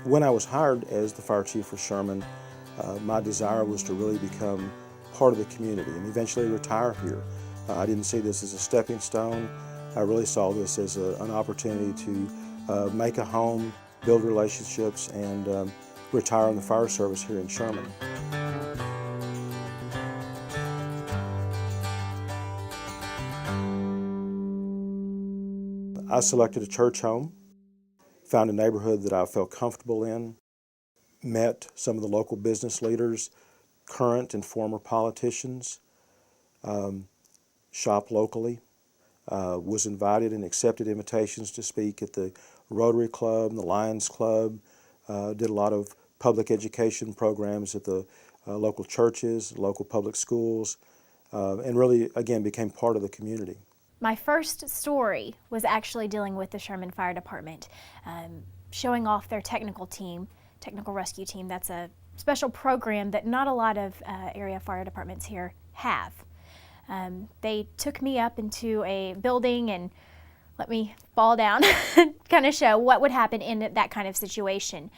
When I was hired as the fire chief for Sherman, my desire was to really become part of the community and eventually retire here. I didn't see this as a stepping stone. I really saw this as an opportunity to make a home, build relationships, and retire in the fire service here in Sherman. I selected a church home, found a neighborhood that I felt comfortable in, met some of the local business leaders, current and former politicians, shopped locally, was invited and accepted invitations to speak at the Rotary Club, the Lions Club, did a lot of public education programs at the local churches, local public schools, and really, again, became part of the community. My first story was actually dealing with the Sherman Fire Department, showing off their technical rescue team. That's a special program that not a lot of area fire departments here have. They took me up into a building and let me fall down, kind of show what would happen in that kind of situation.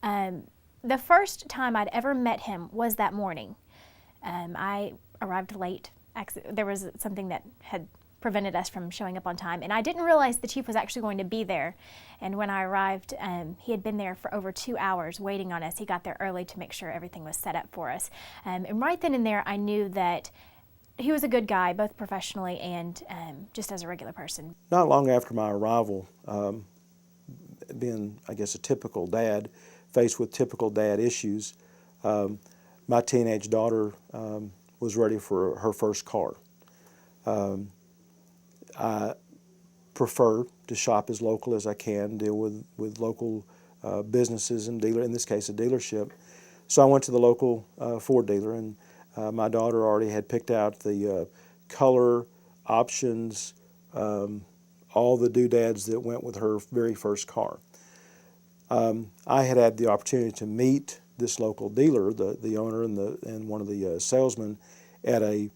The first time I'd ever met him was that morning. I arrived late. There was something that had prevented us from showing up on time, and I didn't realize the chief was actually going to be there. And when I arrived, he had been there for over 2 hours waiting on us. He got there early to make sure everything was set up for us. And right then and there, I knew that he was a good guy, both professionally and just as a regular person. Not long after my arrival, being, I guess, a typical dad, faced with typical dad issues, my teenage daughter was ready for her first car. I prefer to shop as local as I can, deal with local businesses and in this case, a dealership. So I went to the local Ford dealer, and my daughter already had picked out the color, options, all the doodads that went with her very first car. I had the opportunity to meet this local dealer, the owner and one of the salesmen, at a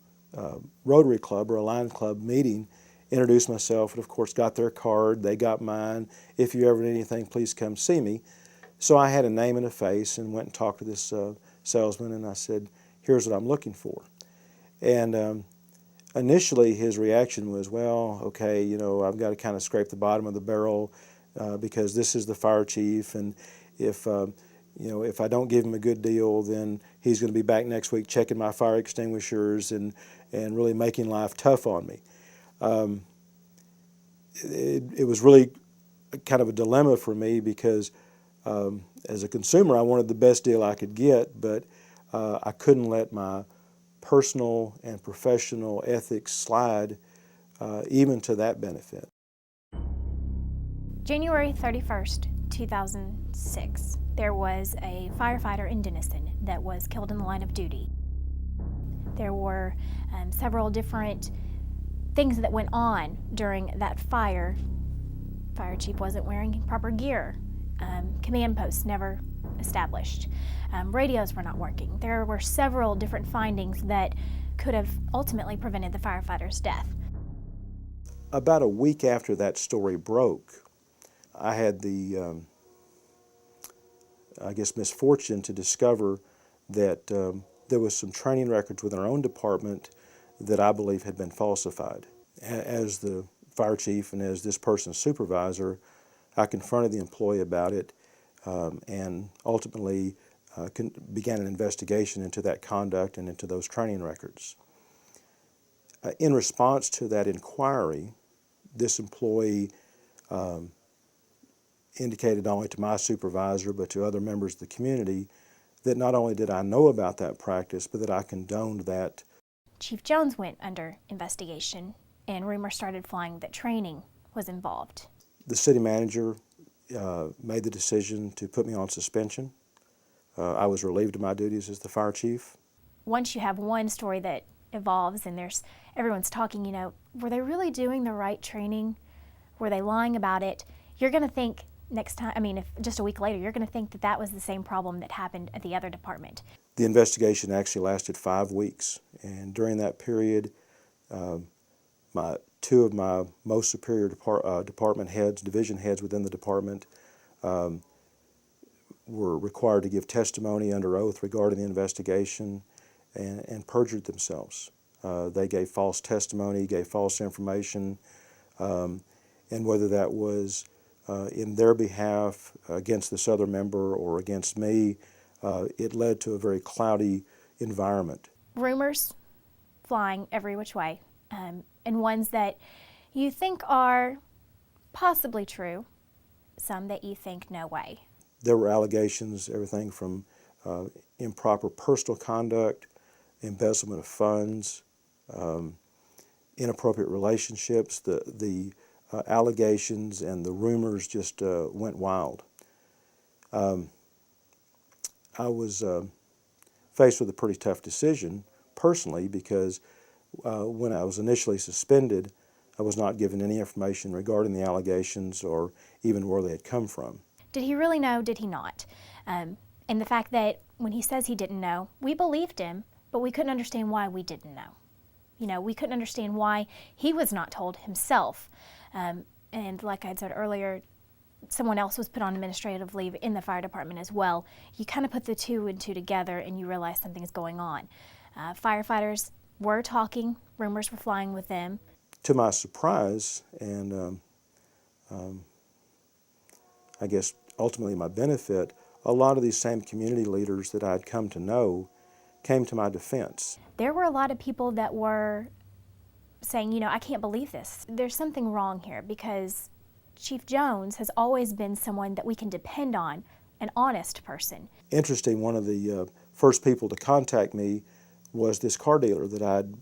Rotary Club or a Lions Club meeting. Introduced myself, and of course got their card. They got mine. If you ever need anything, please come see me. So I had a name and a face and went and talked to this salesman, and I said, here's what I'm looking for. And initially his reaction was, well, okay, I've got to kind of scrape the bottom of the barrel because this is the fire chief, and if I don't give him a good deal, then he's going to be back next week checking my fire extinguishers and really making life tough on me. It was really kind of a dilemma for me because as a consumer, I wanted the best deal I could get, but I couldn't let my personal and professional ethics slide even to that benefit. January 31st, 2006, there was a firefighter in Denison that was killed in the line of duty. There were several different things that went on during that fire. Fire chief wasn't wearing proper gear. Command posts never established. Radios were not working. There were several different findings that could have ultimately prevented the firefighter's death. About a week after that story broke, I had the, misfortune to discover that there was some training records within our own department that I believe had been falsified. As the fire chief and as this person's supervisor, I confronted the employee about it and ultimately began an investigation into that conduct and into those training records. In response to that inquiry, this employee indicated not only to my supervisor but to other members of the community that not only did I know about that practice, but that I condoned that. Chief Jones went under investigation, and rumors started flying that training was involved. The city manager made the decision to put me on suspension. I was relieved of my duties as the fire chief. Once you have one story that evolves and everyone's talking, were they really doing the right training? Were they lying about it? You're going to think next time, if just a week later, you're going to think that was the same problem that happened at the other department. The investigation actually lasted 5 weeks, and during that period, two of my most superior department heads, division heads within the department, were required to give testimony under oath regarding the investigation and perjured themselves. They gave false testimony, gave false information, and whether that was in their behalf against this other member or against me, it led to a very cloudy environment. Rumors flying every which way, and ones that you think are possibly true, some that you think no way. There were allegations, everything from improper personal conduct, embezzlement of funds, inappropriate relationships. The allegations and the rumors just went wild. I was faced with a pretty tough decision personally because when I was initially suspended, I was not given any information regarding the allegations or even where they had come from. Did he really know? Did he not? And the fact that when he says he didn't know, we believed him, but we couldn't understand why we didn't know. You know, we couldn't understand why he was not told himself. And like I had said earlier, someone else was put on administrative leave in the fire department as well. You kind of put the two and two together and you realize something's going on. Firefighters were talking, rumors were flying with them. To my surprise, and I guess ultimately my benefit, a lot of these same community leaders that I'd come to know came to my defense. There were a lot of people that were saying, you know, I can't believe this. There's something wrong here because Chief Jones has always been someone that we can depend on, an honest person. Interesting, one of the first people to contact me was this car dealer that I'd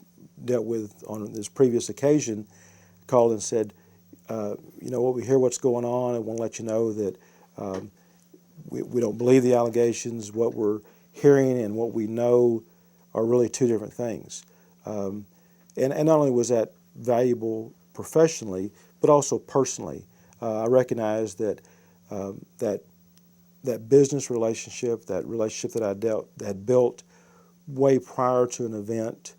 dealt with on this previous occasion, called and said, you know what, we hear what's going on. I want to let you know that we don't believe the allegations. What we're hearing and what we know are really two different things. And not only was that valuable professionally, but also personally. I recognized that that business relationship, that relationship that I had built way prior to an event,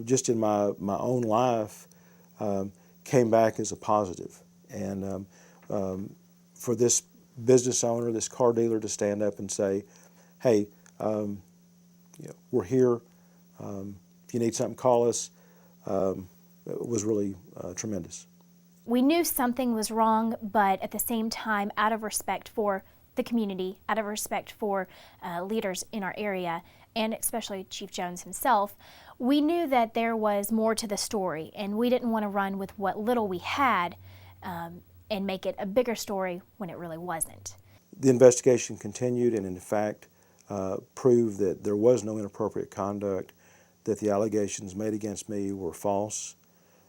just in my own life, came back as a positive. And for this business owner, this car dealer, to stand up and say, "Hey, you know, we're here. If you need something, call us," it was really tremendous. We knew something was wrong, but at the same time, out of respect for the community, out of respect for leaders in our area, and especially Chief Jones himself, we knew that there was more to the story, and we didn't want to run with what little we had and make it a bigger story when it really wasn't. The investigation continued and in fact proved that there was no inappropriate conduct, that the allegations made against me were false,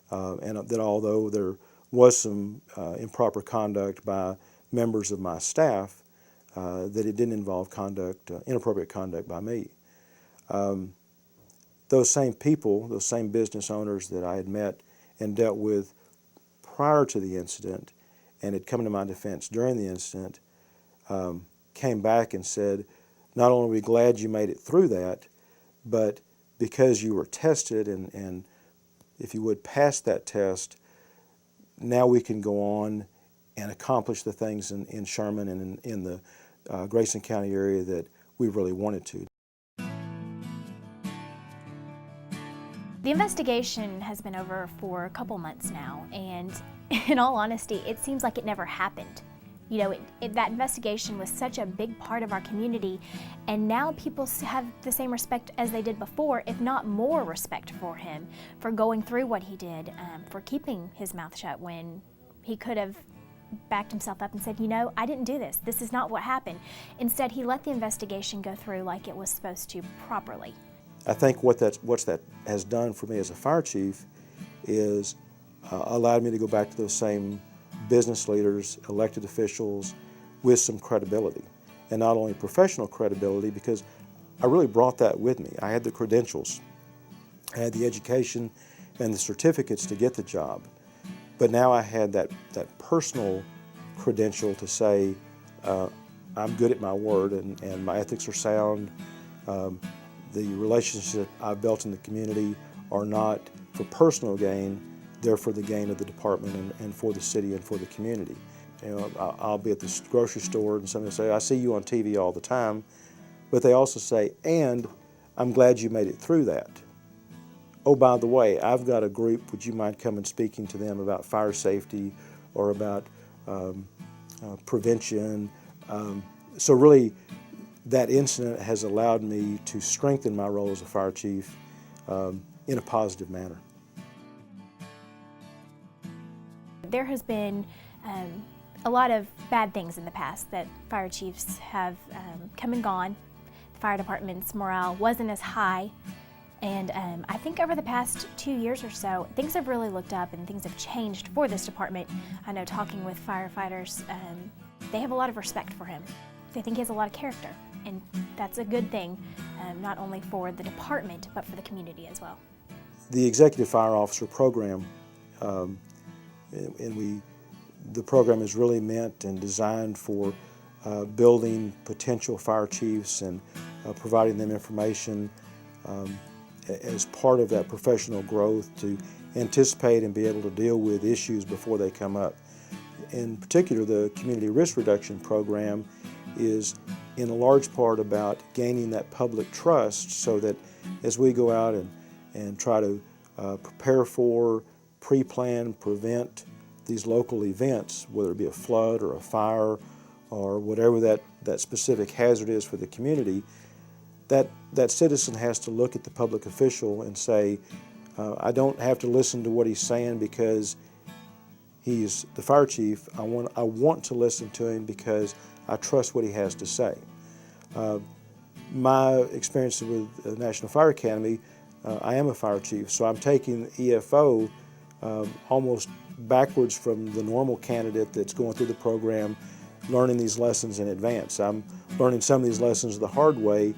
and that although there was some improper conduct by members of my staff, that it didn't involve inappropriate conduct by me. Those same people, those same business owners that I had met and dealt with prior to the incident and had come to my defense during the incident, came back and said, not only are we glad you made it through that, but because you were tested and if you would pass that test, now we can go on and accomplish the things in Sherman and in the Grayson County area that we really wanted to. The investigation has been over for a couple months now, and in all honesty, it seems like it never happened. You know, that investigation was such a big part of our community, and now people have the same respect as they did before, if not more respect for him, for going through what he did, for keeping his mouth shut when he could have backed himself up and said, you know, I didn't do this. This is not what happened. Instead, he let the investigation go through like it was supposed to properly. I think what that has done for me as a fire chief is allowed me to go back to those same business leaders, elected officials, with some credibility. And not only professional credibility, because I really brought that with me. I had the credentials, I had the education and the certificates to get the job. But now I had that personal credential to say, I'm good at my word and my ethics are sound. The relationships I've built in the community are not for personal gain, they're for the gain of the department and for the city and for the community. I'll be at the grocery store and somebody will say, I see you on TV all the time. But they also say, and I'm glad you made it through that. Oh, by the way, I've got a group. Would you mind coming speaking to them about fire safety or about prevention? So really, that incident has allowed me to strengthen my role as a fire chief in a positive manner. There has been a lot of bad things in the past that fire chiefs have come and gone. The fire department's morale wasn't as high, and I think over the past 2 years or so, things have really looked up and things have changed for this department. I know talking with firefighters, they have a lot of respect for him. They think he has a lot of character, and that's a good thing, not only for the department, but for the community as well. The Executive Fire Officer program, the program is really meant and designed for building potential fire chiefs and providing them information as part of that professional growth to anticipate and be able to deal with issues before they come up. In particular, the Community Risk Reduction program is in a large part about gaining that public trust so that as we go out and try to prepare for, pre-plan, prevent these local events, whether it be a flood or a fire or whatever that specific hazard is for the community, that citizen has to look at the public official and say, I don't have to listen to what he's saying because he's the fire chief. I want to listen to him because I trust what he has to say. My experience with the National Fire Academy, I am a fire chief, so I'm taking EFO almost backwards from the normal candidate that's going through the program, learning these lessons in advance. I'm learning some of these lessons the hard way,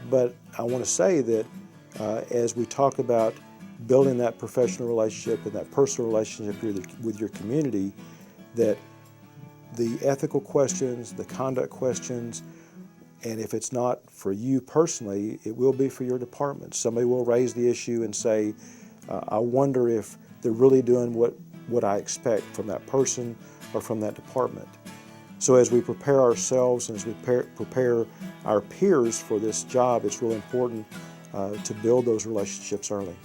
but I want to say that as we talk about building that professional relationship and that personal relationship with your community, that the ethical questions, the conduct questions, and if it's not for you personally, it will be for your department. Somebody will raise the issue and say, I wonder if they're really doing what I expect from that person or from that department. So as we prepare ourselves and as we prepare our peers for this job, it's really important to build those relationships early.